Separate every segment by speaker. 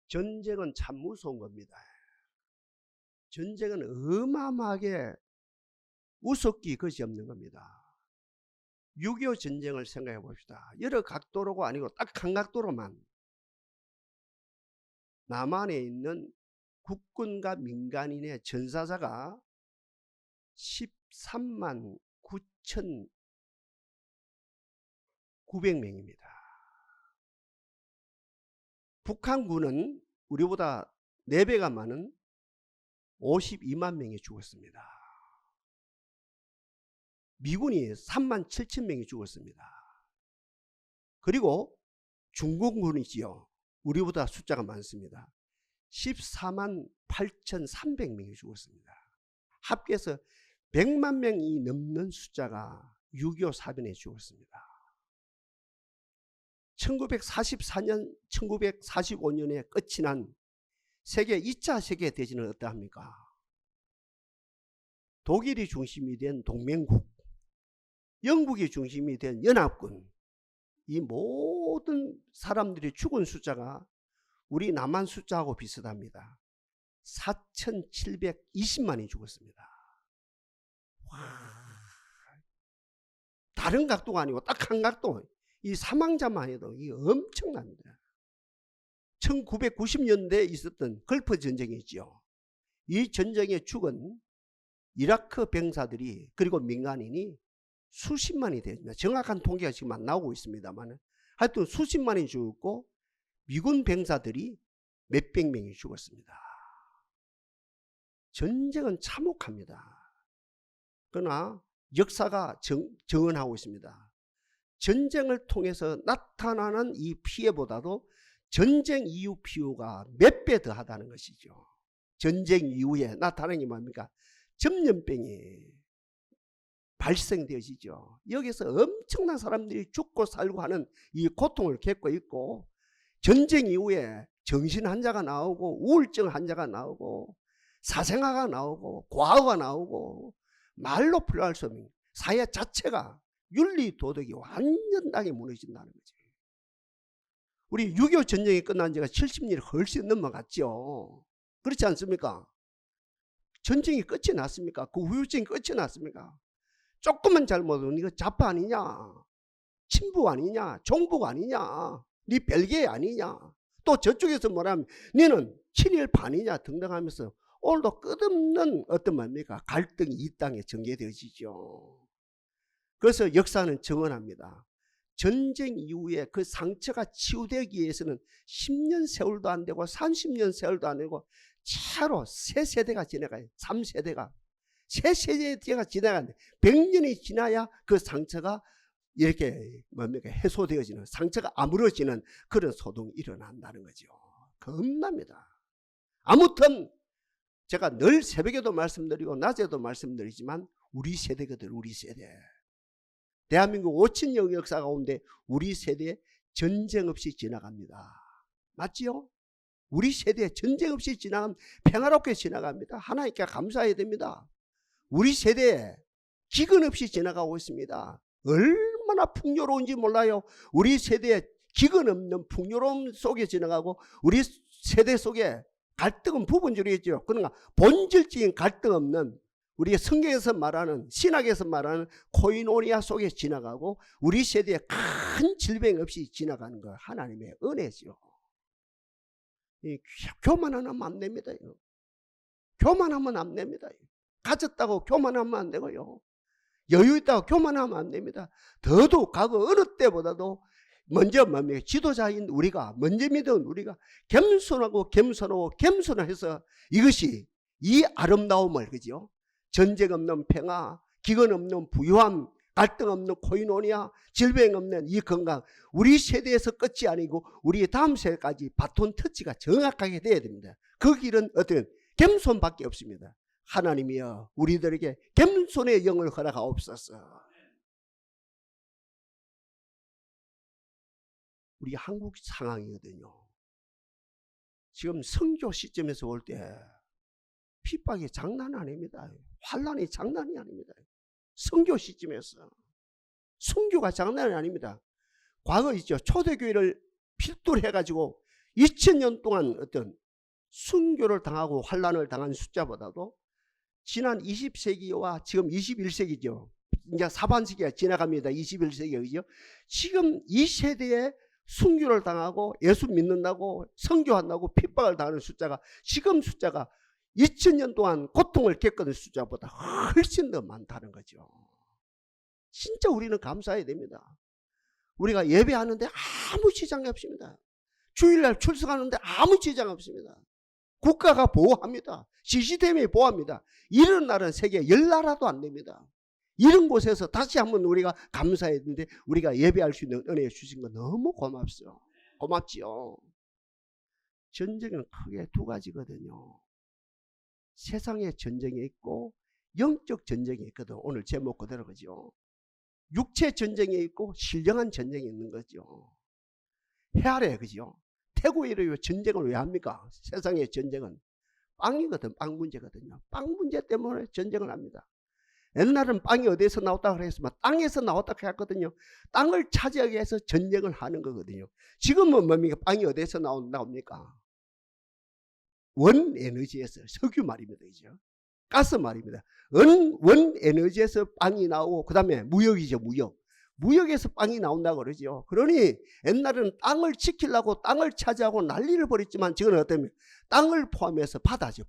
Speaker 1: 전쟁은 참 무서운 겁니다. 전쟁은 어마어마하게 무섭기 그지없는 겁니다. 6.25 전쟁을 생각해 봅시다. 여러 각도로가 아니고 딱 한 각도로만 남한에 있는 국군과 민간인의 전사자가 13만 9,900명입니다. 북한군은 우리보다 4배가 많은 52만 명이 죽었습니다. 미군이 3만 7천 명이 죽었습니다. 그리고 중공군이지요. 우리보다 숫자가 많습니다. 14만 8,300명이 죽었습니다. 합계해서 100만 명이 넘는 숫자가 6.25 사변에 죽었습니다. 1944년, 1945년에 끝이 난 세계 2차 세계대전은 어떠합니까? 독일이 중심이 된 동맹국, 영국이 중심이 된 연합군, 이 모든 사람들이 죽은 숫자가 우리 남한 숫자하고 비슷합니다. 4,720만이 죽었습니다. 와, 다른 각도가 아니고 딱 한 각도, 이 사망자만 해도 이 엄청납니다. 1990년대에 있었던 걸프 전쟁이죠. 이 전쟁에 죽은 이라크 병사들이 그리고 민간인이 수십만이 됩니다. 정확한 통계가 지금 안 나오고 있습니다만 하여튼 수십만이 죽었고 미군 병사들이 몇백 명이 죽었습니다. 전쟁은 참혹합니다. 그러나 역사가 정언하고 있습니다. 전쟁을 통해서 나타나는 이 피해보다도 전쟁 이후 피해가 몇 배 더하다는 것이죠. 전쟁 이후에 나타나는 게 뭡니까? 전염병이 발생되어지죠. 여기서 엄청난 사람들이 죽고 살고 하는 이 고통을 겪고 있고, 전쟁 이후에 정신 환자가 나오고 우울증 환자가 나오고 사생아가 나오고 과거가 나오고 말로 표현할 수 없는 사회 자체가 윤리 도덕이 완전하게 무너진다는 거죠. 우리 6.25 전쟁이 끝난 지가 70년이 훨씬 넘어갔죠. 그렇지 않습니까? 전쟁이 끝이 났습니까? 그 후유증이 끝이 났습니까? 조금만 잘못하면 이거 좌파 아니냐, 친부 아니냐, 종북 아니냐, 네 별개 아니냐, 또 저쪽에서 뭐라면 너는 친일파니냐 등등 하면서 오늘도 끝없는 어떤 말입니까? 갈등이 이 땅에 전개되어지죠. 그래서 역사는 정언합니다. 전쟁 이후에 그 상처가 치유되기 위해서는 10년 세월도 안 되고 30년 세월도 안 되고 차로 3세대가 지나가요. 3세대가. 3세대가 지나가는데 100년이 지나야 그 상처가 이렇게 뭡니까? 해소되어지는, 상처가 아물어지는 그런 소동이 일어난다는 거죠. 겁납니다. 아무튼 제가 늘 새벽에도 말씀드리고 낮에도 말씀드리지만 우리 세대거든, 우리 세대. 대한민국 5천년 역사 가운데 우리 세대에 전쟁 없이 지나갑니다. 맞지요? 우리 세대에 전쟁 없이 지나가면 평화롭게 지나갑니다. 하나님께 감사해야 됩니다. 우리 세대에 기근 없이 지나가고 있습니다. 얼마나 풍요로운지 몰라요. 우리 세대에 기근 없는 풍요로움 속에 지나가고 우리 세대 속에 갈등은 부분적이겠죠. 그러나 본질적인 갈등 없는, 우리가 성경에서 말하는, 신학에서 말하는 코이노니아 속에 지나가고 우리 세대에 큰 질병 없이 지나가는 거 하나님의 은혜죠. 교만하면 안 됩니다. 교만하면 안 됩니다. 가졌다고 교만하면 안 되고요. 여유 있다고 교만하면 안 됩니다. 더더욱 과거 어느 때보다도 먼저 뭡니까? 지도자인 우리가, 먼저 믿은 우리가 겸손하고 겸손해서 이것이 이 아름다움을, 그죠? 전쟁 없는 평화, 기근 없는 부유함, 갈등 없는 코이노니아, 질병 없는 이 건강, 우리 세대에서 끝이 아니고 우리 다음 세대까지 바톤 터치가 정확하게 돼야 됩니다. 그 길은 어떤 겸손밖에 없습니다. 하나님이여 우리들에게 겸손의 영을 허락하옵소서. 우리 한국 상황이거든요. 지금 선교 시점에서 올 때 핍박이 장난 아닙니다. 환란이 장난이 아닙니다. 선교 시점에서 선교가 장난이 아닙니다. 과거 있죠. 초대교회를 필두로 해가지고 2000년 동안 어떤 순교를 당하고 환란을 당한 숫자보다도 지난 20세기와 지금 21세기죠. 이제 사반세기가 지나갑니다. 21세기가 그죠? 지금 이 세대에 순교를 당하고 예수 믿는다고 선교한다고 핍박을 당하는 숫자가 지금 숫자가 2000년 동안 고통을 겪은 숫자보다 훨씬 더 많다는 거죠. 진짜 우리는 감사해야 됩니다. 우리가 예배하는데 아무 지장이 없습니다. 주일날 출석하는데 아무 지장 없습니다. 국가가 보호합니다. 시스템이 보호합니다. 이런 날은 세계 10나라도 안 됩니다. 이런 곳에서 다시 한번 우리가 감사해야 되는데 우리가 예배할 수 있는 은혜 주신 거 너무 고맙죠. 고맙지요. 전쟁은 크게 두 가지거든요. 세상의 전쟁이 있고 영적 전쟁이 있거든. 오늘 제목 그대로 그죠. 육체 전쟁이 있고 신령한 전쟁이 있는 거죠. 헤아려 그죠. 태고이래요. 전쟁을 왜 합니까? 세상의 전쟁은 빵이거든. 빵 문제거든요. 빵 문제 때문에 전쟁을 합니다. 옛날은 빵이 어디에서 나왔다 그랬으면 땅에서 나왔다 했거든요. 땅을 차지하기 위해서 전쟁을 하는 거거든요. 지금은 뭡니까? 빵이 어디에서 나옵니까? 원에너지에서, 석유 말입니다. 그죠? 가스 말입니다. 원에너지에서 빵이 나오고 그 다음에 무역이죠. 무역에서 빵이 나온다고 그러죠. 그러니 옛날에는 땅을 지키려고 땅을 차지하고 난리를 벌였지만 지금은 어떻습니까? 땅을 포함해서 바다죠.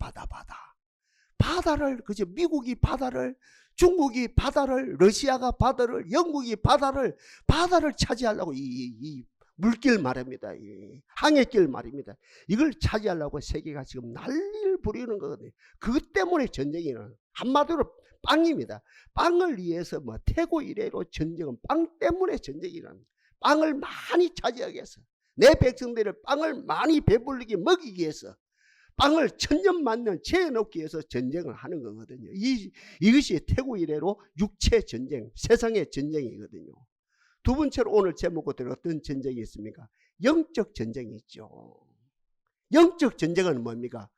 Speaker 1: 바다를 그죠? 미국이 바다를, 중국이 바다를, 러시아가 바다를, 영국이 바다를 차지하려고 이 물길 말입니다. 이 항해길 말입니다. 이걸 차지하려고 세계가 지금 난리를 부리는 거거든요. 그것 때문에 전쟁이 일어나요. 한마디로 빵입니다. 빵을 위해서 태고 이래로 전쟁은 빵 때문에 전쟁이 일어납니다. 빵을 많이 차지하기 위해서, 내 백성들을 빵을 많이 배불리게 먹이기 위해서, 빵을 천년만년 채워놓기 위해서 전쟁을 하는 거거든요. 이것이 태고 이래로 육체 전쟁, 세상의 전쟁이거든요. 두 번째로 오늘 제목으로 어떤 전쟁이 있습니까? 영적 전쟁이 있죠. 영적 전쟁은 뭡니까?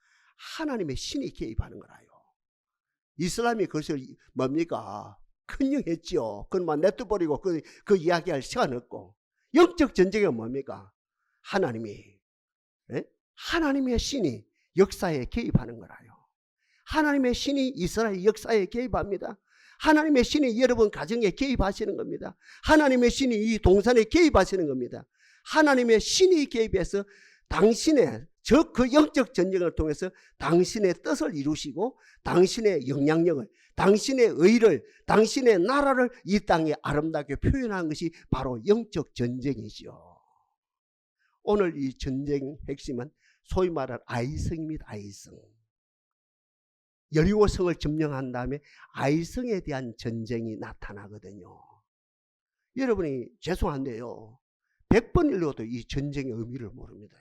Speaker 1: 하나님의 신이 개입하는 거라요. 이슬람이 그것을 뭡니까? 큰영했지요. 그건 냅둬버리고 그 이야기할 시간 없고. 영적 전쟁은 뭡니까? 하나님의 신이 역사에 개입하는 거라요. 하나님의 신이 이스라엘 역사에 개입합니다. 하나님의 신이 여러분 가정에 개입하시는 겁니다. 하나님의 신이 이 동산에 개입하시는 겁니다. 하나님의 신이 개입해서 당신의 그 영적 전쟁을 통해서 당신의 뜻을 이루시고 당신의 영향력을, 당신의 의를, 당신의 나라를 이 땅에 아름답게 표현한 것이 바로 영적 전쟁이죠. 오늘 이 전쟁 핵심은 소위 말하는 아이성입니다. 아이성. 여리고성을 점령한 다음에 아이성에 대한 전쟁이 나타나거든요. 여러분이 죄송한데요, 100번 읽어도 이 전쟁의 의미를 모릅니다.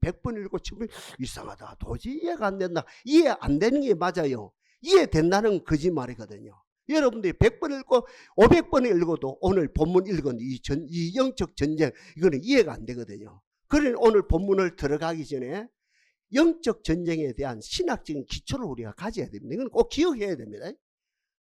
Speaker 1: 100번 읽고 처음에 이상하다, 도저히 이해가 안 된다. 이해 안 되는 게 맞아요. 이해된다는 거짓말이거든요. 여러분들이 100번 읽고 500번 읽어도 오늘 본문 읽은 이 영적 전쟁, 이거는 이해가 안 되거든요. 그러니 오늘 본문을 들어가기 전에 영적 전쟁에 대한 신학적인 기초를 우리가 가져야 됩니다. 이건 꼭 기억해야 됩니다.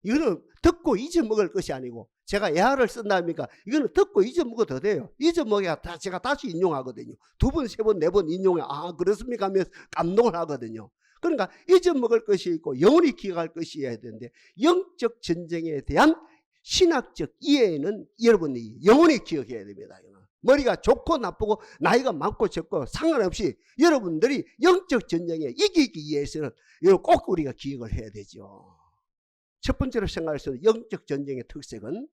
Speaker 1: 이거는 듣고 잊어먹을 것이 아니고, 제가 예화를 쓴다니까 이거는 듣고 잊어먹어도 돼요. 잊어먹어야 제가 다시 인용하거든요. 2번, 3번, 4번 인용해. 아, 그렇습니까 하면서 감동을 하거든요. 그러니까 잊어먹을 것이 있고 영원히 기억할 것이 있어야 되는데, 영적 전쟁에 대한 신학적 이해는 여러분이 영원히 기억해야 됩니다. 머리가 좋고 나쁘고 나이가 많고 적고 상관없이 여러분들이 영적 전쟁에 이기기 위해서는 이걸 꼭 우리가 기억을 해야 되죠. 첫 번째로 생각할 수 있는 영적 전쟁의 특색은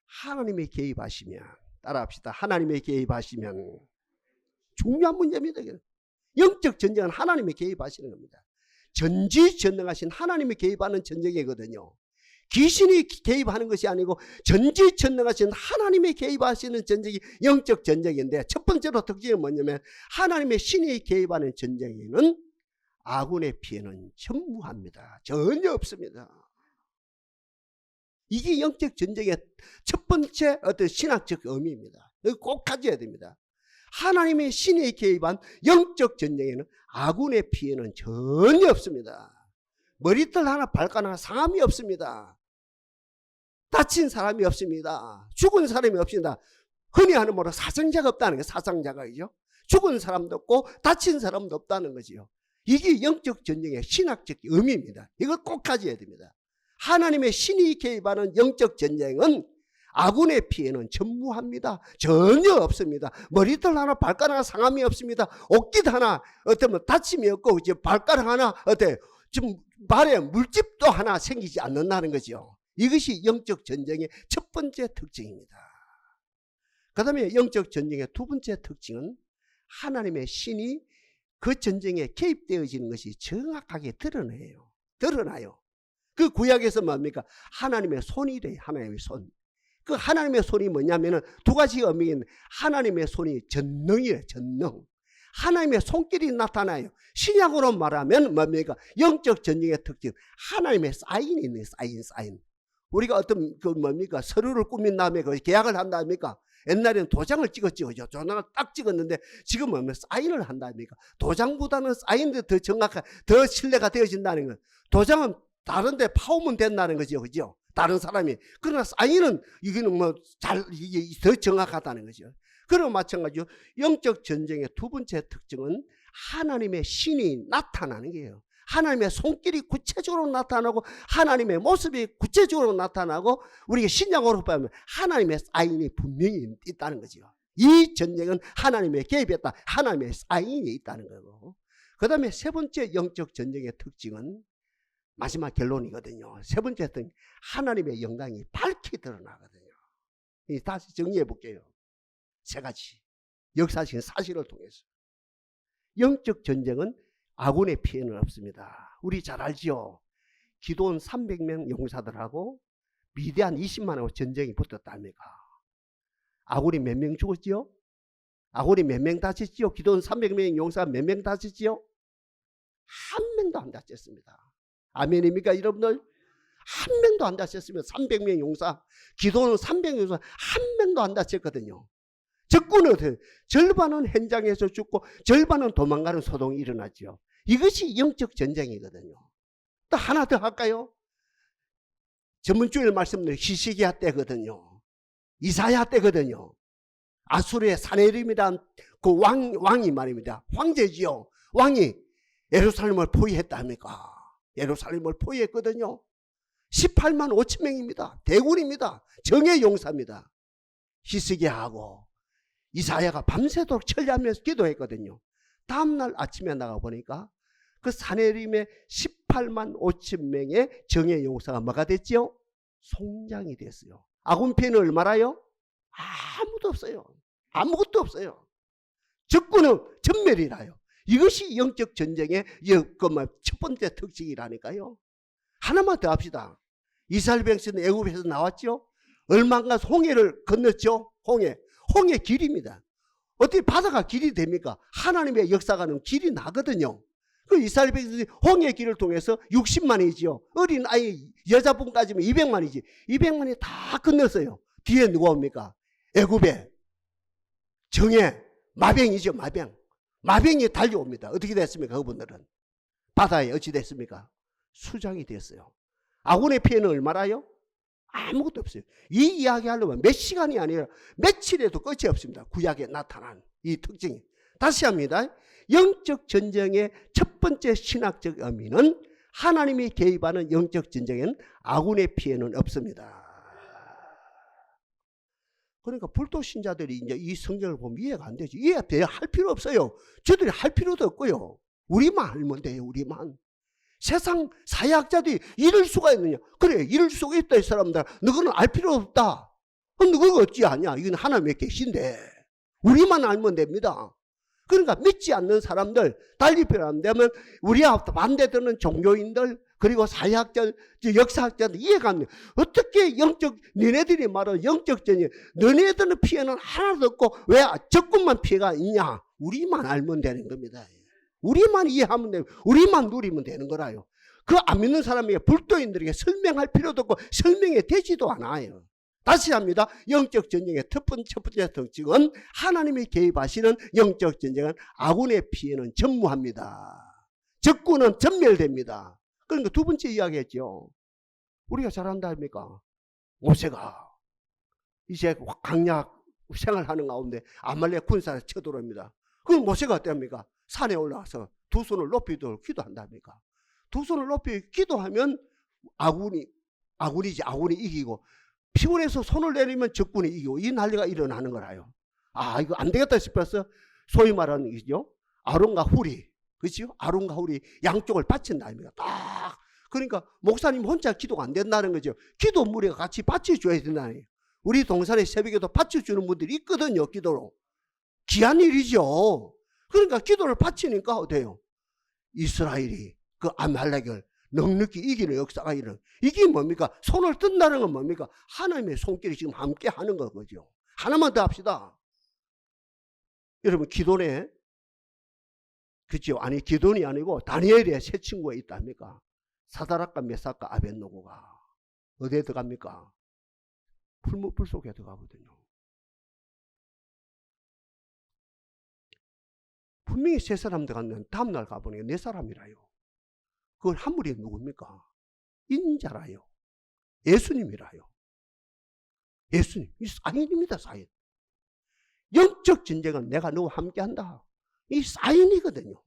Speaker 1: 하나님의 개입하시면, 따라합시다. 하나님의 개입하시면. 중요한 문제입니다. 영적 전쟁은 하나님의 개입하시는 겁니다. 전지전능하신 하나님이 개입하는 전쟁이거든요. 귀신이 개입하는 것이 아니고 전지전능하신 하나님이 개입하시는 전쟁이 영적 전쟁인데, 첫 번째로 특징이 뭐냐면 하나님의 신이 개입하는 전쟁에는 아군의 피해는 전무합니다. 전혀 없습니다. 이게 영적 전쟁의 첫 번째 어떤 신학적 의미입니다. 꼭 가져야 됩니다. 하나님의 신이 개입한 영적 전쟁에는 아군의 피해는 전혀 없습니다. 머리털 하나 발가락 하나 상함이 없습니다. 다친 사람이 없습니다. 죽은 사람이 없습니다. 흔히 하는 뭐로 사상자가 없다는 게 사상자가죠. 죽은 사람도 없고 다친 사람도 없다는 거지요. 이게 영적 전쟁의 신학적 의미입니다. 이걸 꼭 가져야 됩니다. 하나님의 신이 개입하는 영적 전쟁은 아군의 피해는 전무합니다. 전혀 없습니다. 머리털 하나 발가락 하나 상함이 없습니다. 옷깃 하나 어떤 다침이 없고 이제 발가락 하나 좀 발에 물집도 하나 생기지 않는다는 거죠. 이것이 영적 전쟁의 첫 번째 특징입니다. 그 다음에 영적 전쟁의 두 번째 특징은 하나님의 신이 그 전쟁에 개입되어지는 것이 정확하게 드러나요. 그 구약에서 뭡니까? 하나님의 손이래. 하나님의 손. 그 하나님의 손이 뭐냐면은 두 가지 의미가 있는데, 하나님의 손이 전능이에요. 전능. 하나님의 손길이 나타나요. 신약으로 말하면 뭡니까? 영적 전쟁의 특징, 하나님의 사인이 있네요. 사인. 우리가 어떤 뭡니까? 서류를 꾸민 다음에 그 계약을 한다니까. 옛날에는 도장을 찍었죠. 도장을 딱 찍었는데 지금은 사인을 한다니까. 도장보다는 사인이 더 정확하게, 더 신뢰가 되어진다는 거예요. 도장은 다른데 파오면 된다는 거죠. 그죠? 다른 사람이. 그러나 사인은 이게는 이게 더 정확하다는 거죠. 그럼 마찬가지로 영적 전쟁의 두 번째 특징은 하나님의 신이 나타나는 거예요. 하나님의 손길이 구체적으로 나타나고 하나님의 모습이 구체적으로 나타나고, 우리가 신약으로 보면 하나님의 사인이 분명히 있다는 거죠. 이 전쟁은 하나님의 개입이었다. 하나님의 사인이 있다는 거고. 그 다음에 세 번째 영적 전쟁의 특징은 마지막 결론이거든요. 세 번째 특징, 하나님의 영광이 밝게 드러나거든요. 다시 정리해 볼게요. 세 가지 역사적인 사실을 통해서. 영적 전쟁은 아군의 피해는 없습니다. 우리 잘 알지요. 기도원 300명 용사들하고 미디안 20만하고 전쟁이 붙었다 아닙니까? 아군이 몇 명 죽었지요? 아군이 몇 명 다쳤지요? 기도원 300명 용사가 몇 명 다쳤지요? 한 명도 안 다쳤습니다. 아멘입니까 여러분들? 한 명도 안 다쳤으면 300명 용사, 기도원 300명 용사 한 명도 안 다쳤거든요. 적군은 절반은 현장에서 죽고 절반은 도망가는 소동이 일어났죠. 이것이 영적 전쟁이거든요. 또 하나 더 할까요? 전문주일 말씀드린 히스기야 때거든요. 이사야 때거든요. 아수르의 사네립이란 그 왕이 말입니다. 황제지요. 왕이 예루살렘을 포위했답니까? 예루살렘을 포위했거든요. 18만 5천 명입니다. 대군입니다. 정예 용사입니다. 히스기야하고 이사야가 밤새도록 철야하면서 기도했거든요. 다음날 아침에 나가보니까 그 사네림의 18만 5천 명의 정예 용사가 뭐가 됐죠? 송장이 됐어요. 아군 피해는 얼마나요? 아무도 없어요. 아무것도 없어요. 적군은 전멸이라요. 이것이 영적 전쟁의 첫 번째 특징이라니까요. 하나만 더 합시다. 이스라엘 백성은 애굽에서 나왔죠. 얼마나 홍해를 건넜죠. 홍해 길입니다. 어떻게 바다가 길이 됩니까? 하나님의 역사가는 길이 나거든요. 그 이스라엘 백성이 홍해 길을 통해서 60만이지요. 어린 아이 여자분까지면 200만이지. 200만이 다 건넜어요. 뒤에 누가 옵니까? 애굽에 정예 마병이죠. 마병이 달려옵니다. 어떻게 됐습니까? 그분들은 바다에 어찌 됐습니까? 수장이 됐어요. 아군의 피해는 얼마나요? 아무것도 없어요. 이 이야기 하려면 몇 시간이 아니라 며칠에도 끝이 없습니다. 구약에 나타난 이 특징이. 다시 합니다. 영적 전쟁의 첫 번째 신학적 의미는 하나님이 개입하는 영적 전쟁에는 아군의 피해는 없습니다. 그러니까 불도신자들이 이제 이 성경을 보면 이해가 안 되죠. 이해돼야 할 필요 없어요. 저들이 할 필요도 없고요. 우리만 알면 돼요. 우리만. 세상 사회학자들이 이럴 수가 있느냐? 그래, 이럴 수가 있다. 이 사람들. 너는 알 필요 없다. 너가 어찌 아냐? 이건 하나님의 계신데 우리만 알면 됩니다. 그러니까 믿지 않는 사람들, 달리 표현하면 우리와 반대되는 종교인들, 그리고 사회학자, 역사학자들 이해가 안 돼. 어떻게 너네들이 말하는 영적 전쟁, 너네들은 피해는 하나도 없고 왜 적군만 피해가 있냐? 우리만 알면 되는 겁니다. 우리만 이해하면 되고 우리만 누리면 되는 거라요. 그 안 믿는 사람에게, 불도인들에게 설명할 필요도 없고 설명이 되지도 않아요. 다시 합니다. 영적 전쟁의 첫 번째 특징은 하나님이 개입하시는 영적 전쟁은 아군의 피해는 전무합니다. 적군은 전멸됩니다. 그러니까 두 번째 이야기했죠. 우리가 잘 안다 아닙니까? 모세가 이제 광야 생활하는 가운데 아말렉 군사를 쳐들어옵니다. 그럼 모세가 어떻습니까? 산에 올라가서 두 손을 높이 들고 기도한답니까? 두 손을 높이 기도하면 아군이 이기고, 피곤해서 손을 내리면 적군이 이기고, 이 난리가 일어나는 거라요. 아, 이거 안 되겠다 싶어서 소위 말하는 이죠. 아론과 훌이, 그렇죠? 아론과 훌이 양쪽을 받친다 아닙니까? 딱. 그러니까 목사님 혼자 기도가 안 된다는 거죠. 기도 무리가 같이 받쳐줘야 된다는 거예요. 우리 동산의 새벽에도 받쳐주는 분들이 있거든요. 기도로. 귀한 일이죠. 그러니까 기도를 바치니까 어때요? 이스라엘이 그 아말렉을 넉넉히 이기는 역사가 일어나. 이게 뭡니까? 손을 뜬다는 건 뭡니까? 하나님의 손길이 지금 함께 하는 거죠. 하나만 더 합시다. 여러분, 기도네, 그죠? 아니, 기도니 아니고 다니엘의 새 친구가 있답니까? 사다락과 메삭과 아벳노고가 어디에 들어갑니까? 풀무불 속에 들어가거든요. 분명히 세 사람 들어갔는데 다음날 가보니까 네 사람이라요. 그걸 한 무리 누굽니까? 인자라요. 예수님이라요. 예수님. 이 사인입니다, 사인. 영적 전쟁은 내가 너와 함께 한다. 이 사인이거든요.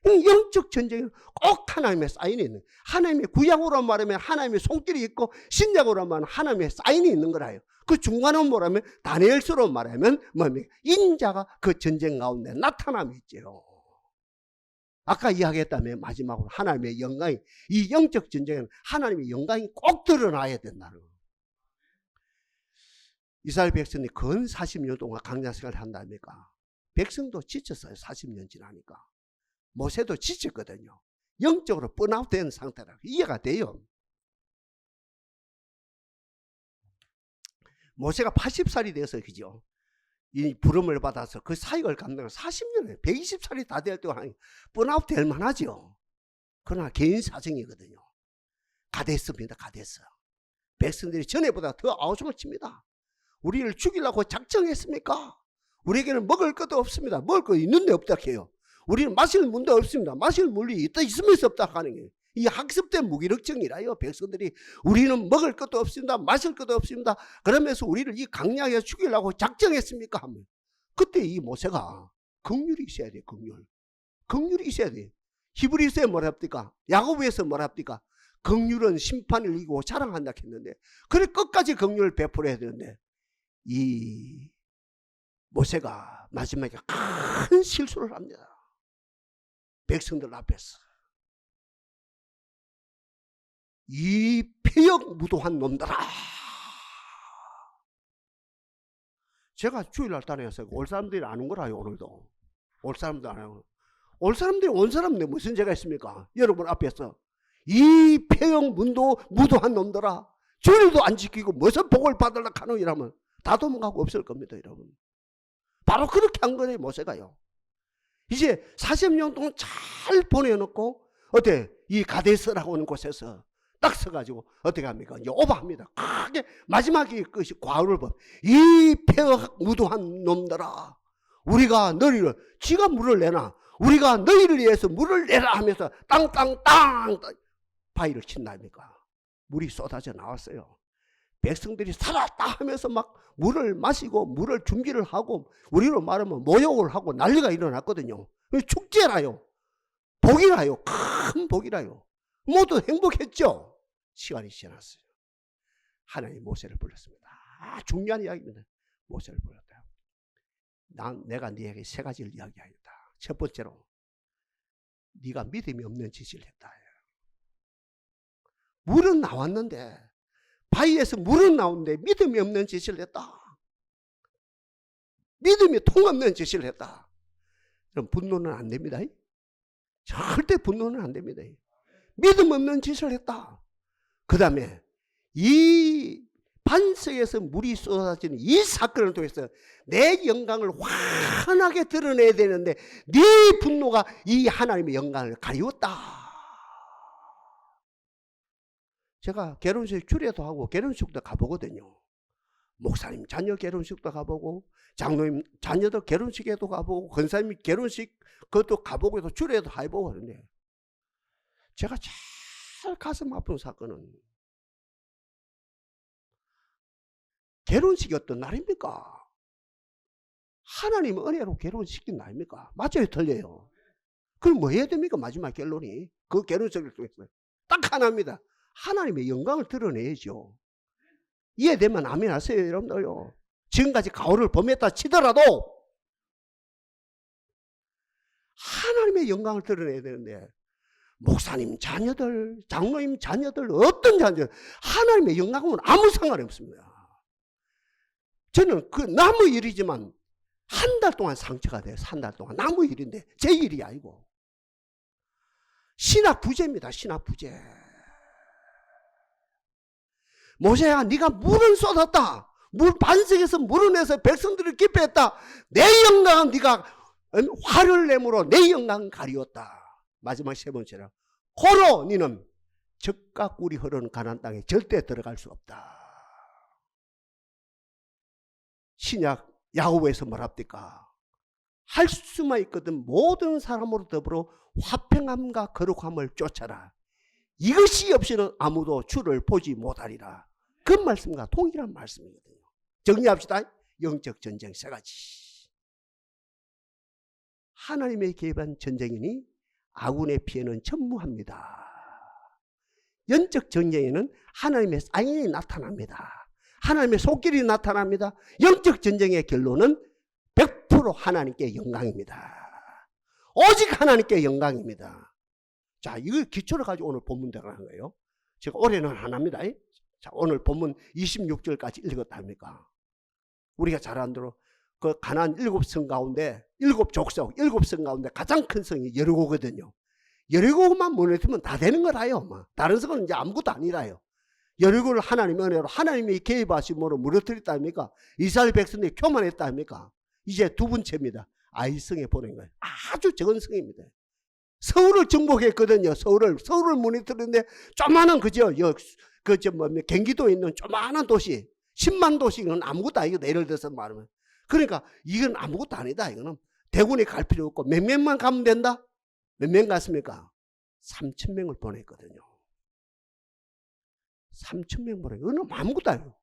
Speaker 1: 영적 전쟁은 꼭 하나님의 사인이 있는, 하나님의 구약으로 말하면 하나님의 손길이 있고, 신약으로 말하면 하나님의 사인이 있는 거라요. 그 중간은 뭐라면, 다니엘서로 말하면 뭡니까? 인자가 그 전쟁 가운데 나타남이 있죠. 아까 이야기했다면 마지막으로 하나님의 영광이, 이 영적 전쟁은 하나님의 영광이 꼭 드러나야 된다는 거예요. 이스라엘 백성이 근 40년 동안 강야 생활을 한다니까 백성도 지쳤어요. 40년 지나니까. 모세도 지쳤거든요. 영적으로 번아웃된 상태라고 이해가 돼요. 모세가 80살이 돼서 그죠? 이 부름을 받아서 그 사역을 감당을 40년에 120살이 다 될 동안 번아웃 될 만하죠. 그러나 개인 사정이거든요. 가데스입니다. 가데스. 백성들이 전에보다 더 아우성을 칩니다. 우리를 죽이려고 작정했습니까? 우리에게는 먹을 것도 없습니다. 먹을 거 있는데 없다 해요. 우리는 마실 물도 없습니다. 마실 물이 있으면서 없다 하는 거예요. 이 학습된 무기력증이라요. 백성들이 우리는 먹을 것도 없습니다. 마실 것도 없습니다. 그러면서 우리를 이 강약에 죽이려고 작정했습니까? 하면 그때 이 모세가 긍휼이 있어야 돼요. 긍휼이 있어야 돼요. 히브리서에 뭐라 합니까? 야고보에서 뭐라 합니까? 긍휼은 심판을 이기고 자랑한다 했는데, 그래 끝까지 긍휼을 베풀어야 되는데 이 모세가 마지막에 큰 실수를 합니다. 백성들 앞에서 이 폐역 무도한 놈들아. 제가 주일날 다녀서 올 사람들이 아는 거라요. 오늘도 올 사람들 아는, 올 사람들이 온 사람인데 무슨 죄가 있습니까? 여러분 앞에서 이 폐역 무도한 놈들아, 주일도 안 지키고 무슨 복을 받으려고 하노 이러면 다 도망가고 없을 겁니다. 여러분, 바로 그렇게 한 거예요. 모세가요. 이제 40년 동안 잘 보내놓고 어때? 이 가데스라고 하는 곳에서 딱 서가지고 어떻게 합니까? 이제 오버합니다. 크게 마지막에 것이 과오를 봐. 이 폐역 무도한 놈들아, 우리가 너희를, 지가 물을 내나 우리가 너희를 위해서 물을 내라 하면서 땅땅땅 바위를 친다니까 물이 쏟아져 나왔어요. 백성들이 살았다 하면서 막 물을 마시고 물을 준비를 하고, 우리로 말하면 모욕을 하고 난리가 일어났거든요. 축제라요. 복이라요. 큰 복이라요. 모두 행복했죠. 시간이 지났어요. 하나님 모세를 불렀습니다. 중요한 이야기입니다. 모세를 불렀다. 내가 네에게 세 가지를 이야기하겠다. 첫 번째로, 네가 믿음이 없는 짓을 했다. 물은 나왔는데, 바위에서 물은 나오는데 믿음이 없는 짓을 했다. 믿음이 통없는 짓을 했다. 그럼 분노는 안 됩니다. 절대 분노는 안 됩니다. 믿음 없는 짓을 했다. 그 다음에 이 반석에서 물이 쏟아지는 이 사건을 통해서 내 영광을 환하게 드러내야 되는데 네 분노가 이 하나님의 영광을 가리웠다. 제가 결혼식 주례도 하고 결혼식도 가보거든요. 목사님 자녀 결혼식도 가보고, 장로님 자녀들 결혼식에도 가보고, 권사님 결혼식 그것도 가보고 해서 주례도 해보고 하는데, 제가 제일 가슴 아픈 사건은 결혼식이 어떤 날입니까? 하나님 은혜로 결혼시킨 거 아닙니까? 맞아요, 틀려요? 그럼 뭐 해야 됩니까? 마지막 결론이. 그 결혼식을 통해서 딱 하나입니다. 하나님의 영광을 드러내야죠. 이해되면 아멘 하세요, 여러분들요. 지금까지 가오를 범했다 치더라도 하나님의 영광을 드러내야 되는데, 목사님 자녀들, 장로님 자녀들, 어떤 자녀들, 하나님의 영광은 아무 상관이 없습니다. 저는 그 나무 일이지만 한 달 동안 상처가 돼요. 한 달 동안. 나무 일인데 제 일이 아니고. 신학 부재입니다. 신학 부재. 모세야, 네가 물을 쏟았다. 물 반석에서 물을 내서 백성들을 기뻐했다. 내 영광은 네가 화를 내므로 내 영광은 가리웠다. 마지막 세 번째로, 고로 너는 젖과 꿀이 흐르는 가나안 땅에 절대 들어갈 수 없다. 신약 야고보에서 뭐랍니까? 할 수만 있거든 모든 사람으로 더불어 화평함과 거룩함을 쫓아라. 이것이 없이는 아무도 주를 보지 못하리라. 그 말씀과 동일한 말씀이거든요. 정리합시다. 영적 전쟁 세 가지. 하나님의 개입한 전쟁이니 아군의 피해는 전무합니다. 영적 전쟁에는 하나님의 사인이 나타납니다. 하나님의 손길이 나타납니다. 영적 전쟁의 결론은 100% 하나님께 영광입니다. 오직 하나님께 영광입니다. 자, 이걸 기초로 가지고 오늘 본문 들어가는 거예요. 제가 올해는 하나입니다. 자, 오늘 본문 26절까지 읽었다 합니까? 우리가 잘 아는 대로 그 가나안 7성 가운데 7족속 7성 가운데 가장 큰 성이 여리고거든요. 여리고만 무너뜨리면 다 되는 거라요. 다른 성은 이제 아무것도 아니라요. 여리고를 하나님의 은혜로 하나님이 개입하심으로 무너뜨렸다 합니까? 이스라엘 백성들이 교만했다 합니까? 이제 두 번째입니다. 아이성에 보낸 거예요. 아주 적은 성입니다. 서울을 정복했거든요. 서울을 무너뜨렸는데 조만한 그죠? 경기도에 있는 조만한 도시 10만 도시는 아무것도 아니거든. 예를 들어서 말하면. 그러니까 이건 아무것도 아니다. 이거는 대군에 갈 필요 없고 몇 명만 가면 된다? 몇 명 갔습니까? 3,000명을 보냈거든요. 3,000명 보내고 이건 아무것도 아니에요.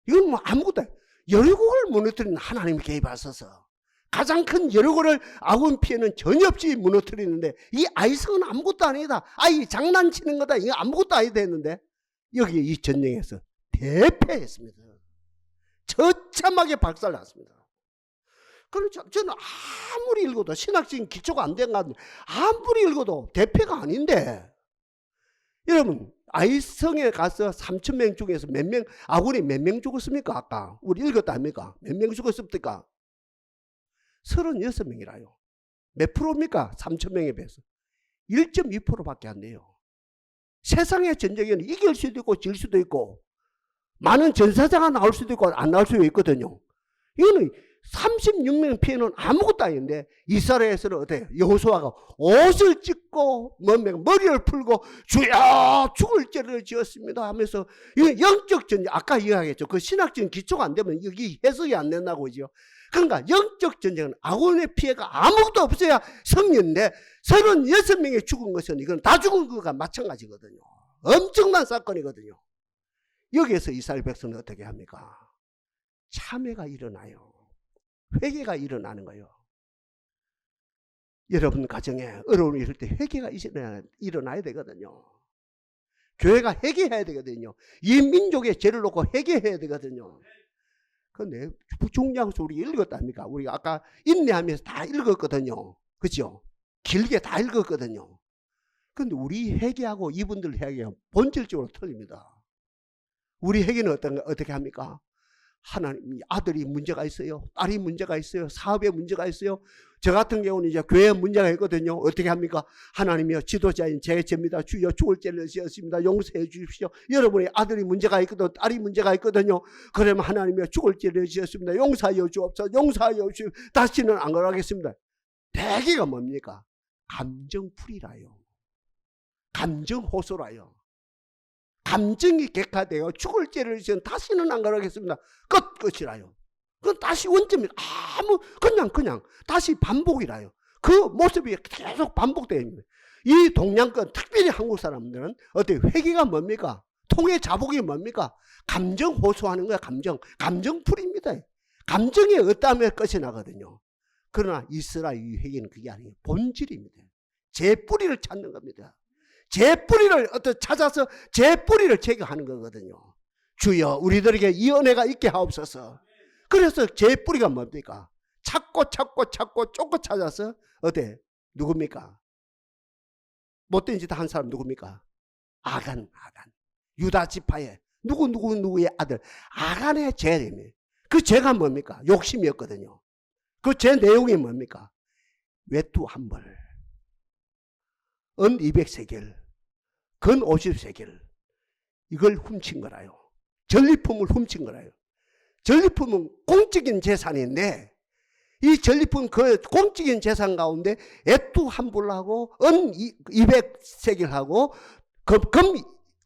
Speaker 1: 이건 뭐 아무것도 아니에요. 여리고를 무너뜨리는 하나님이 개입하셔서 가장 큰 여리고를 아군 피해는 전혀 없이 무너뜨리는데 이 아이성은 아무것도 아니다. 아이 장난치는 거다. 이거 아무것도 아니다 했는데 여기 이 전쟁에서 대패했습니다. 처참하게 박살났습니다. 그렇죠. 저는 아무리 읽어도 신학적인 기초가 안 된 것 같은데 아무리 읽어도 대패가 아닌데 여러분 아이성에 가서 3,000명 중에서 몇 명, 아군이 몇 명 죽었습니까? 아까 우리 읽었다 합니까? 몇 명 죽었습니까? 36명이라요. 몇 프로입니까? 3,000명에 비해서 1.2%밖에 안 돼요. 세상의 전쟁에는 이길 수도 있고 질 수도 있고 많은 전사자가 나올 수도 있고 안 나올 수도 있거든요. 이거는 36명 피해는 아무것도 아닌데 이스라엘에서는 어때요? 여호수아가 옷을 찢고 머리를 풀고 주여 죽을 죄를 지었습니다 하면서 이건 영적 전쟁, 아까 이야기했죠. 그 신학적인 기초가 안 되면 여기 해석이 안 된다고 그죠. 그러니까 영적 전쟁은 아군의 피해가 아무것도 없어야 성리인데 36명이 죽은 것은 이건 다 죽은 것과 마찬가지거든요. 엄청난 사건이거든요. 여기에서 이스라엘 백성은 어떻게 합니까? 참회가 일어나요. 회개가 일어나는 거예요. 여러분 가정에 어려움이 있을 때 회개가 일어나야 되거든요. 교회가 회개해야 되거든요. 이 민족의 죄를 놓고 회개해야 되거든요. 근데 중요한 소리 읽었답니까? 우리가 아까 인내하면서 다 읽었거든요. 그렇죠? 길게 다 읽었거든요. 근데 우리 회개하고 이분들 회개하고 본질적으로 틀립니다. 우리 회개는 어떻게 합니까? 하나님, 아들이 문제가 있어요. 딸이 문제가 있어요. 사업에 문제가 있어요. 저 같은 경우는 이제 교회에 문제가 있거든요. 어떻게 합니까? 하나님이여, 지도자인 제 죄입니다. 주여 죽을 죄를 지었습니다. 용서해 주십시오. 여러분의 아들이 문제가 있거든, 딸이 문제가 있거든요. 그러면 하나님이여, 죽을 죄를 지었습니다. 용서하여 주옵소서. 용서하여 주십시오. 다시는 안 그러겠습니다. 대개가 뭡니까? 감정풀이라요. 감정호소라요. 감정이 객화되어 죽을 죄를 지은 다시는 안 그러겠습니다. 끝이라요. 그건 다시 원점이 그냥 다시 반복이라요. 그 모습이 계속 반복됩니다. 이 동양권 특별히 한국 사람들은 어떻게 회개가 뭡니까? 통의 자복이 뭡니까? 감정 호소하는 거야. 감정풀이입니다. 감정에 의따하면 끝이 나거든요. 그러나 이스라엘 회개는 그게 아니에요. 본질입니다. 제 뿌리를 찾는 겁니다. 제 뿌리를 찾아서 제 뿌리를 제거하는 거거든요. 주여 우리들에게 이 은혜가 있게 하옵소서. 그래서 제 뿌리가 뭡니까? 찾고 쫓고 찾아서 어때? 누굽니까? 못된 짓 한 사람 누굽니까? 아간. 유다 지파의 누구의 아들 아간의 죄입니다. 그 죄가 뭡니까? 욕심이었거든요. 그 죄 내용이 뭡니까? 외투 한 벌, 은 200세겔, 건 50세겔, 이걸 훔친 거라요. 전리품을 훔친 거라요. 전리품은 공적인 재산인데 이 전리품 그 공적인 재산 가운데 외투 한 벌하고 은 200세겔하고 금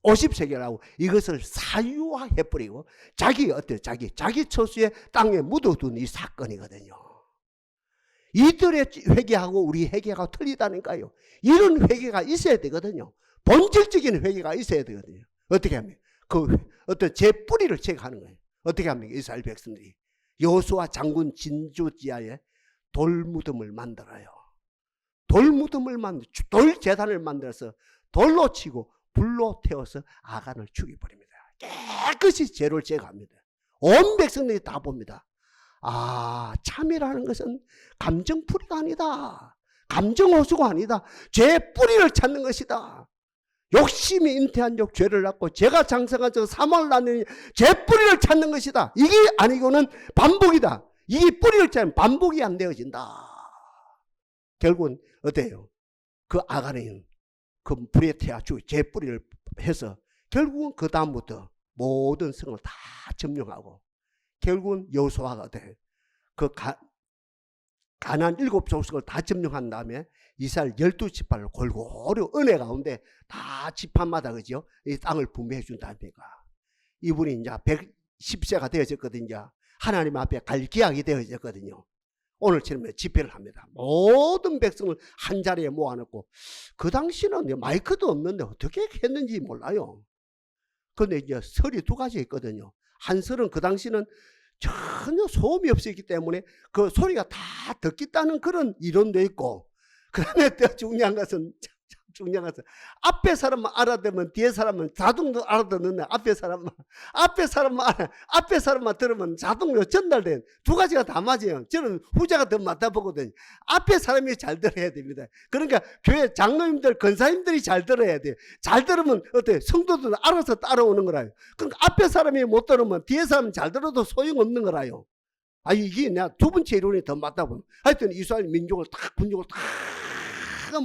Speaker 1: 50세겔하고 이것을 사유화해버리고 자기 처수에 땅에 묻어둔 이 사건이거든요. 이들의 회개하고 우리 회개가 틀리다니까요. 이런 회개가 있어야 되거든요. 본질적인 회개가 있어야 되거든요. 어떻게 합니까? 그 어떤 제 뿌리를 제거하는 거예요. 어떻게 합니까? 이스라엘 백성들이 여호수아 장군 진주지하에 돌무덤을 만들어요. 돌무덤을 돌 제단을 만들어서 돌로 치고 불로 태워서 아간을 죽여버립니다. 깨끗이 죄를 제거합니다. 온 백성들이 다 봅니다. 아, 참이라는 것은 감정풀이가 아니다. 감정호수가 아니다. 죄의 뿌리를 찾는 것이다. 욕심이 잉태한 적 죄를 낳고 죄가 장성한 적 사망을 낳는 죄 뿌리를 찾는 것이다. 이게 아니고는 반복이다. 이게 뿌리를 찾으면 반복이 안 되어진다. 결국은 어때요? 그 아간은 그 불에 태워 죽여 죄 뿌리를 해서 결국은 그 다음부터 모든 성을 다 점령하고 결국은 여호수아가 돼. 그 가나안 7족속을 다 점령한 다음에 이스라엘 12지파를 골고루 은혜 가운데 다 지파마다 그죠? 이 땅을 분배해 준다니까. 이분이 이제 110세가 되어졌거든요. 하나님 앞에 갈 기약이 되어졌거든요. 오늘처럼 집회를 합니다. 모든 백성을 한 자리에 모아놓고 그 당시는 마이크도 없는데 어떻게 했는지 몰라요. 그런데 이제 설이 두 가지 있거든요. 한 설은 그 당시는 전혀 소음이 없었기 때문에 그 소리가 다 듣겠다는 그런 이론도 있고, 그 다음에 또 중요한 것은 앞에 사람만 알아듣으면 뒤에 사람은 자동으로 알아듣는데 앞에 사람만 들으면 자동으로 전달된 두 가지가 다 맞아요. 저는 후자가 더 맞다 보거든요. 앞에 사람이 잘 들어야 됩니다. 그러니까 교회 장로님들 권사님들이 잘 들어야 돼요. 잘 들으면 어때? 성도들은 알아서 따라오는 거라요. 그러니까 앞에 사람이 못 들으면 뒤에 사람은 잘 들어도 소용없는 거라요. 아, 이게 내가 두 번째 이론이 더 맞다 보면 하여튼 이스라엘 민족을 딱 군족을 다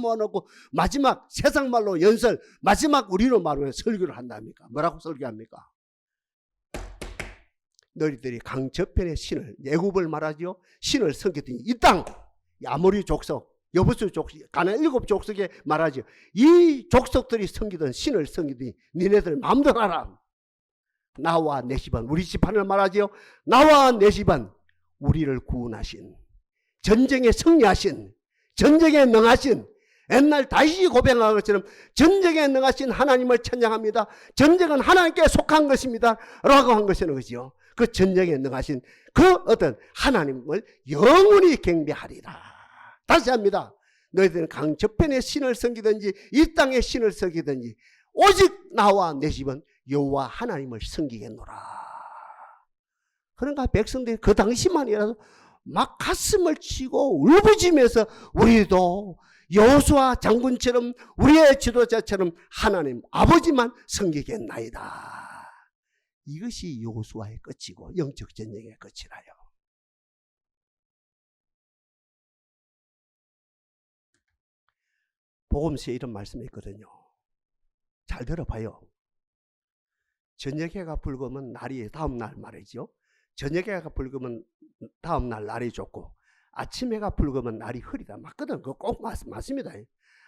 Speaker 1: 모아놓고 마지막 세상 말로 연설, 마지막 우리로 말하면 설교를 한답니까? 뭐라고 설교합니까? 너희들이 강저편의 신을, 애굽을 말하죠. 신을 섬겼더니 이 땅, 아모리 족속, 여부수 족속, 가나안 7족속에 말하죠. 이 족속들이 섬기던 신을 섬기더니 니네들 마음대로 하라. 나와 내 집안, 우리 집안을 말하죠. 나와 내 집안, 우리를 구원하신, 전쟁에 승리하신, 전쟁에 능하신, 옛날 다윗이 고백한 것처럼 전쟁에 능하신 하나님을 찬양합니다. 전쟁은 하나님께 속한 것입니다 라고 한 것이는 그죠. 그 전쟁에 능하신 그 어떤 하나님을 영원히 경배하리라. 다시 합니다. 너희들은 강저편의 신을 섬기든지 이 땅의 신을 섬기든지 오직 나와 내 집은 여호와 하나님을 섬기겠노라. 그러니까 백성들이 그 당시만이라도 막 가슴을 치고 울부짖으면서 우리도 여호수아 장군처럼 우리의 지도자처럼 하나님 아버지만 섬기겠나이다. 이것이 여호수아의 끝이고 영적 전쟁의 끝이라요. 복음서에 이런 말씀이 있거든요. 잘 들어봐요. 저녁해가 붉으면 날이 다음날 말이죠. 저녁해가 붉으면 다음날 날이 좋고 아침해가 붉으면 날이 흐리다. 맞거든. 그거 꼭 맞습니다.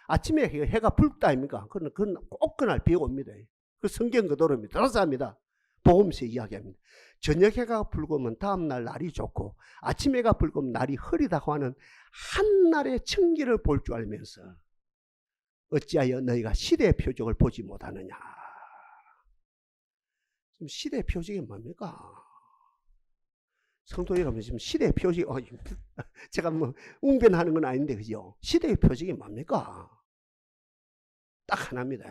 Speaker 1: 아침에 해가 붉다 아닙니까? 그건 꼭 그날 비가 옵니다. 그 성경 그대로입니다. 따라서 합니다. 복음서 이야기합니다. 저녁해가 붉으면 다음날 날이 좋고 아침해가 붉으면 날이 흐리다고 하는 한날의 청기를 볼 줄 알면서 어찌하여 너희가 시대의 표적을 보지 못하느냐. 지금 시대의 표적이 뭡니까? 성도여러분, 지금 시대의 표식, 제가 뭐 웅변하는 건 아닌데, 그죠? 시대의 표식이 뭡니까? 딱 하나입니다.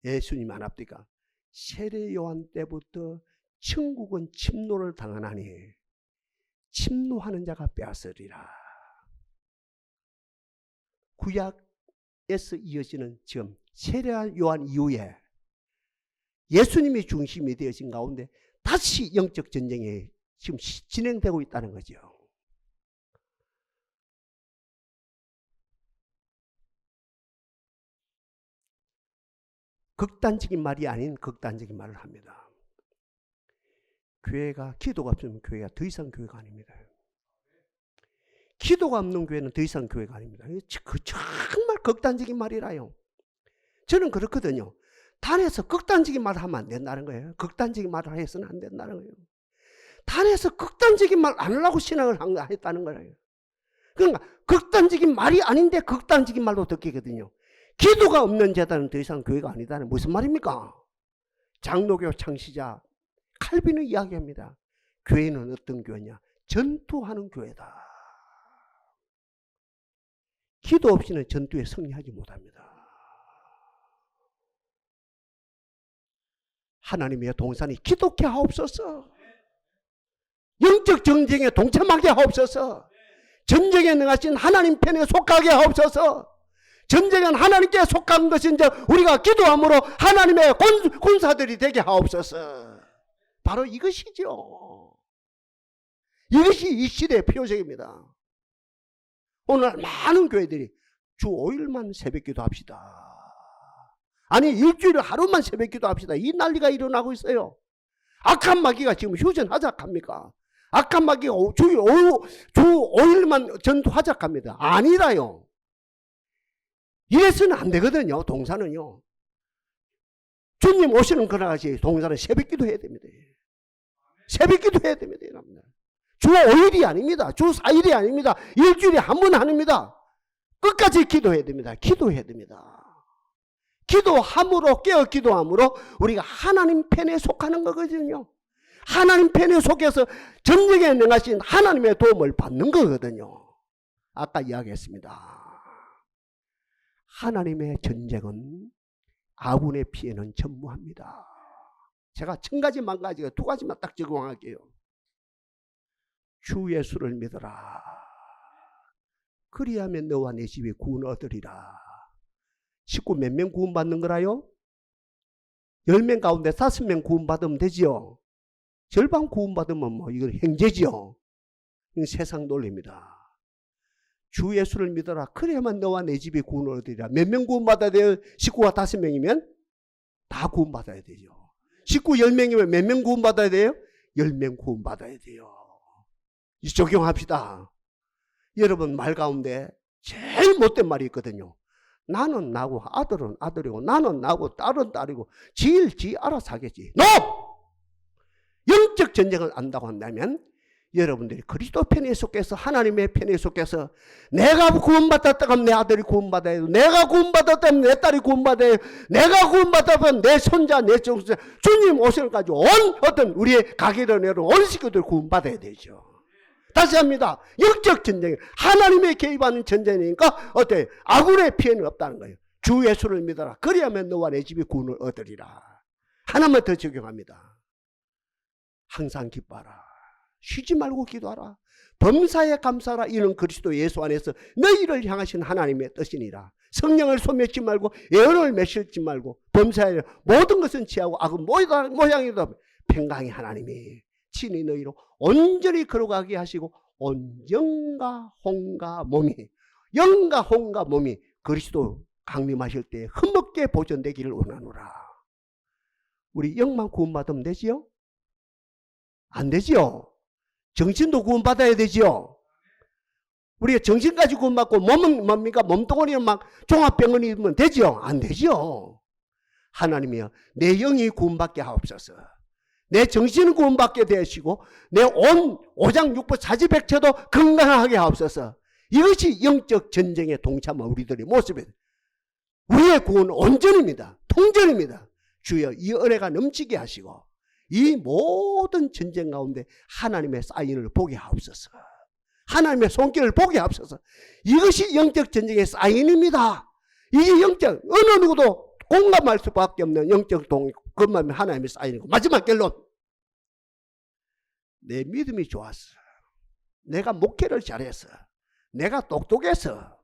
Speaker 1: 예수님 안 합니까? 세례 요한 때부터 천국은 침노를 당하나니 침노하는 자가 빼앗으리라. 구약에서 이어지는 지금 세례 요한 이후에 예수님이 중심이 되어진 가운데 다시 영적 전쟁이 지금 진행되고 있다는 거죠. 극단적인 말이 아닌 극단적인 말을 합니다. 교회가, 기도가 없으면 교회가 더 이상 교회가 아닙니다. 기도가 없는 교회는 더 이상 교회가 아닙니다. 정말 극단적인 말이라요. 저는 그렇거든요. 단에서 극단적인 말을 하면 안 된다는 거예요. 극단적인 말을 해서는 안 된다는 거예요. 단에서 극단적인 말 안 하려고 신앙을 했다는 거예요. 그러니까 극단적인 말이 아닌데 극단적인 말로 듣기거든요. 기도가 없는 재단은 더 이상 교회가 아니다는 무슨 말입니까? 장로교 창시자 칼빈은 이야기합니다. 교회는 어떤 교회냐? 전투하는 교회다. 기도 없이는 전투에 승리하지 못합니다. 하나님의 동산이 기독케 하옵소서. 영적 전쟁에 동참하게 하옵소서. 전쟁에 능하신 하나님 편에 속하게 하옵소서. 전쟁은 하나님께 속한 것인지 우리가 기도함으로 하나님의 군사들이 되게 하옵소서. 바로 이것이죠. 이것이 이 시대의 표적입니다. 오늘 많은 교회들이 주 5일만 새벽기도 합시다. 아니 일주일에 하루만 새벽기도 합시다. 이 난리가 일어나고 있어요. 악한 마귀가 지금 휴전하작합니까? 악한 마귀가 주 5일만 전투하작합니다. 아니라요. 이래서는 안 되거든요. 동사는요. 주님 오시는 그날까지 동사는 새벽기도 해야 됩니다. 새벽기도 해야 됩니다. 주 5일이 아닙니다. 주 4일이 아닙니다. 일주일에 한 번 아닙니다. 끝까지 기도해야 됩니다. 기도해야 됩니다. 기도함으로, 깨어 기도함으로 우리가 하나님 편에 속하는 거거든요. 하나님 편에 속해서 전쟁에 능하신 하나님의 도움을 받는 거거든요. 아까 이야기했습니다. 하나님의 전쟁은 아군의 피해는 전무합니다. 제가 1000가지 만가지가 2가지만 딱 적용할게요. 주 예수를 믿어라. 그리하면 너와 내 집이 구원 얻으리라. 식구 몇 명 구원받는 거라요? 10명 가운데 5명 구원받으면 되지요. 절반 구원받으면 뭐 이건 행제지요. 이건 세상 논리입니다. 주 예수를 믿어라. 그래야만 너와 내 집이 구원을 얻으리라. 몇 명 구원받아야 돼요? 식구가 5명이면 다 구원받아야 되죠. 식구 10명이면 몇 명 구원받아야 돼요? 10명 구원받아야 돼요. 적용합시다. 여러분 말 가운데 제일 못된 말이 있거든요. 나는 나고 아들은 아들이고 나는 나고 딸은 딸이고 지 알아서 하겠지. NO! 영적 전쟁을 안다고 한다면 여러분들이 그리스도 편에 속해서 하나님의 편에 속해서 내가 구원받았다면 내 아들이 구원받아야 해요. 내가 구원받았다면 내 딸이 구원받아야 해요. 내가 구원받았다면 내 손자 내 정자 주님 오시는 까지 온 어떤 우리의 가게를 내로 온 식구들 구원받아야 되죠. 다시 합니다. 영적 전쟁, 하나님의 개입하는 전쟁이니까 어때? 아군의 피해는 없다는 거예요. 주 예수를 믿어라. 그리하면 너와 내 집이 구원을 얻으리라. 하나만 더 적용합니다. 항상 기뻐하라. 쉬지 말고 기도하라. 범사에 감사하라. 이는 그리스도 예수 안에서 너희를 향하신 하나님의 뜻이니라. 성령을 소멸치 말고 예언을 매실지 말고 범사에 모든 것은 취하고 악은 모양이도 평강의 하나님이 친히 너희로 온전히 걸어가게 하시고 온 영과 혼과 몸이 영과 혼과 몸이 그리스도 강림하실 때 흠없게 보존되기를 원하노라. 우리 영만 구원받으면 되지요? 안 되지요? 정신도 구원받아야 되지요? 우리가 정신까지 구원받고 몸은 뭡니까? 몸뚱어리는 막 종합병원이면 되지요? 안 되지요? 하나님이여 내 영이 구원받게 하옵소서. 내 정신은 구원받게 되시고 내 온 오장육부 사지백체도 건강하게 하옵소서. 이것이 영적 전쟁에 동참한 우리들의 모습이에요. 우리의 구원은 온전입니다. 통전입니다. 주여 이 은혜가 넘치게 하시고 이 모든 전쟁 가운데 하나님의 사인을 보게 하옵소서. 하나님의 손길을 보게 하옵소서. 이것이 영적 전쟁의 사인입니다. 이게 영적, 어느 누구도 공감할 수밖에 없는 영적 그것만 하나님의 사인이고. 마지막 결론. 내 믿음이 좋았어. 내가 목회를 잘해서, 내가 똑똑해서,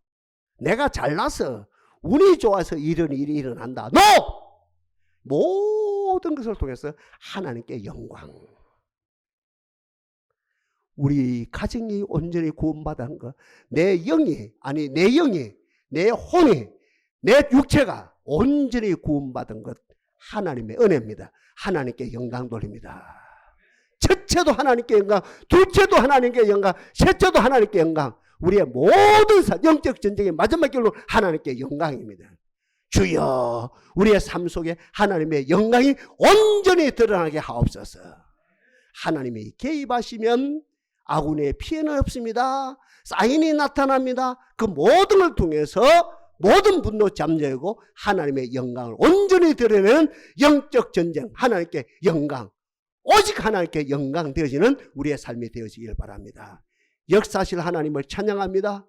Speaker 1: 내가 잘나서, 운이 좋아서 이런 일이 일어난다. NO! 모든 것을 통해서 하나님께 영광. 우리 가정이 온전히 구원받은 것, 내 영이, 내 혼이, 내 육체가 온전히 구원받은 것, 하나님의 은혜입니다. 하나님께 영광 돌립니다. 첫째도 하나님께 영광, 둘째도 하나님께 영광, 셋째도 하나님께 영광. 우리의 모든 영적 전쟁의 마지막 결론 하나님께 영광입니다. 주여, 우리의 삶 속에 하나님의 영광이 온전히 드러나게 하옵소서. 하나님이 개입하시면 아군의 피해는 없습니다. 사인이 나타납니다. 그 모든 걸 통해서 모든 분노 잠재우고 하나님의 영광을 온전히 드러내는 영적 전쟁, 하나님께 영광, 오직 하나님께 영광 되어지는 우리의 삶이 되어지길 바랍니다. 역사하실 하나님을 찬양합니다.